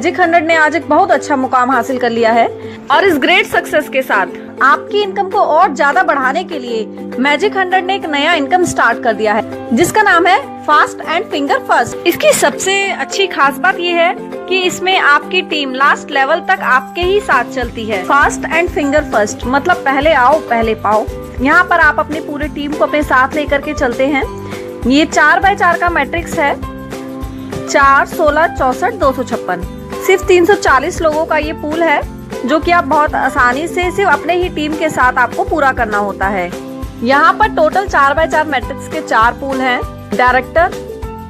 Magic 100 ने आज एक बहुत अच्छा मुकाम हासिल कर लिया है और इस ग्रेट सक्सेस के साथ आपकी इनकम को और ज्यादा बढ़ाने के लिए मैजिक 100 ने एक नया इनकम स्टार्ट कर दिया है जिसका नाम है फास्ट एंड फिंगर फर्स्ट। इसकी सबसे अच्छी खास बात ये है कि इसमें आपकी टीम लास्ट लेवल तक आपके ही साथ चलती है। फास्ट एंड फिंगर फर्स्ट मतलब पहले आओ पहले पाओ। यहाँ पर आप अपनी पूरी टीम को अपने साथ लेकर के चलते हैं। ये 4x4 का मैट्रिक्स है, 4, 16, 64, 256। सिर्फ 340 लोगों का ये पूल है जो कि आप बहुत आसानी से सिर्फ अपने ही टीम के साथ आपको पूरा करना होता है। यहाँ पर टोटल 4x4 मैट्रिक्स के 4 पूल हैं, director,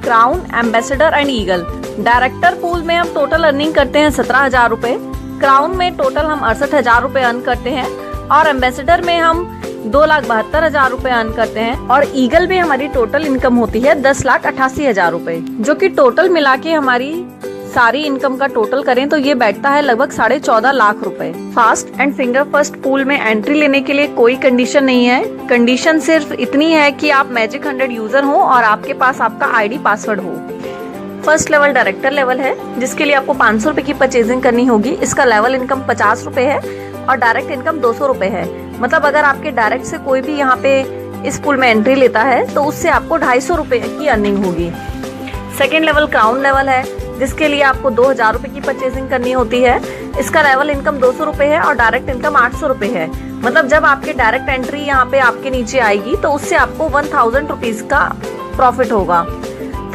crown, ambassador and eagle. Director pool में हम टोटल अर्निंग करते हैं 17,000 रूपए, क्राउन में टोटल हम 68,000 रूपए अर्न करते हैं और एम्बेसडर में हम 2,72,000 रूपए अर्न करते हैं और ईगल में हमारी टोटल इनकम होती है 10,88,000 रूपए, जो कि टोटल मिला के हमारी सारी इनकम का टोटल करें तो ये बैठता है लगभग 14.5 लाख रुपए। Fast and finger first pool में एंट्री लेने के लिए कोई कंडीशन नहीं है। कंडीशन सिर्फ इतनी है कि आप मैजिक 100 यूजर हो और आपके पास आपका आईडी पासवर्ड हो। फर्स्ट लेवल डायरेक्टर लेवल है जिसके लिए आपको 500 रुपए की परचेजिंग करनी होगी। इसका लेवल इनकम 50 रुपए है और डायरेक्ट इनकम 200 रुपए है। मतलब अगर आपके डायरेक्ट से कोई भी यहाँ पे इस पूल में एंट्री लेता है तो उससे आपको 250 रुपए की अर्निंग होगी। सेकेंड लेवल क्राउन लेवल है जिसके लिए आपको 2,000 रुपए की परचेजिंग करनी होती है। इसका लेवल इनकम 200 रुपए है और डायरेक्ट इनकम 800 रुपए है। मतलब जब आपके डायरेक्ट एंट्री यहाँ पे आपके नीचे आएगी तो उससे आपको 1000 रुपीज का प्रॉफिट होगा।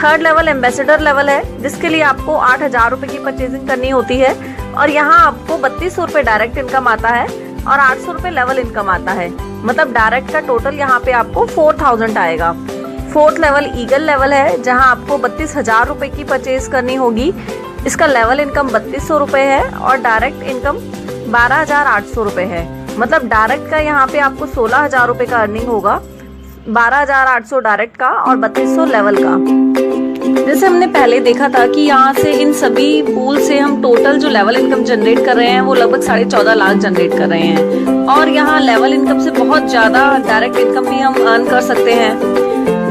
थर्ड लेवल एम्बेसडर लेवल है जिसके लिए आपको 8,000 रुपए की परचेजिंग करनी होती है और यहाँ आपको 3200 रुपए डायरेक्ट इनकम आता है और 800 रुपए लेवल इनकम आता है। मतलब डायरेक्ट का टोटल यहाँ पे आपको 4000 आएगा। फोर्थ लेवल ईगल लेवल है जहाँ आपको 32,000 रुपए की परचेज करनी होगी। इसका लेवल इनकम 3200 रुपए है और डायरेक्ट इनकम 12,800 रुपए है। मतलब डायरेक्ट का यहाँ पे आपको 16,000 रुपए का अर्निंग होगा, 12,800 डायरेक्ट का और 3200 लेवल का। जैसे हमने पहले देखा था कि यहाँ से इन सभी पूल से हम टोटल जो लेवल इनकम जनरेट कर रहे हैं वो लगभग 14.5 लाख जनरेट कर रहे हैं और यहाँ लेवल इनकम से बहुत ज्यादा डायरेक्ट इनकम भी हम अर्न कर सकते हैं।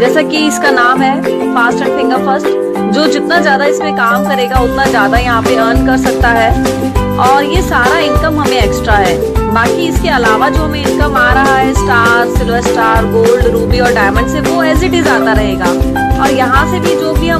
जैसा कि इसका नाम है फास्ट एंड फिंगर फर्स्ट, जो जितना ज्यादा इसमें काम करेगा उतना ज्यादा यहाँ पे अर्न कर सकता है और ये सारा इनकम हमें एक्स्ट्रा है। बाकी इसके अलावा जो हमें इनकम आ रहा है star, silver star, gold, Ruby और डायमंड से वो एज इट इज आता रहेगा और यहाँ से भी जो भी हम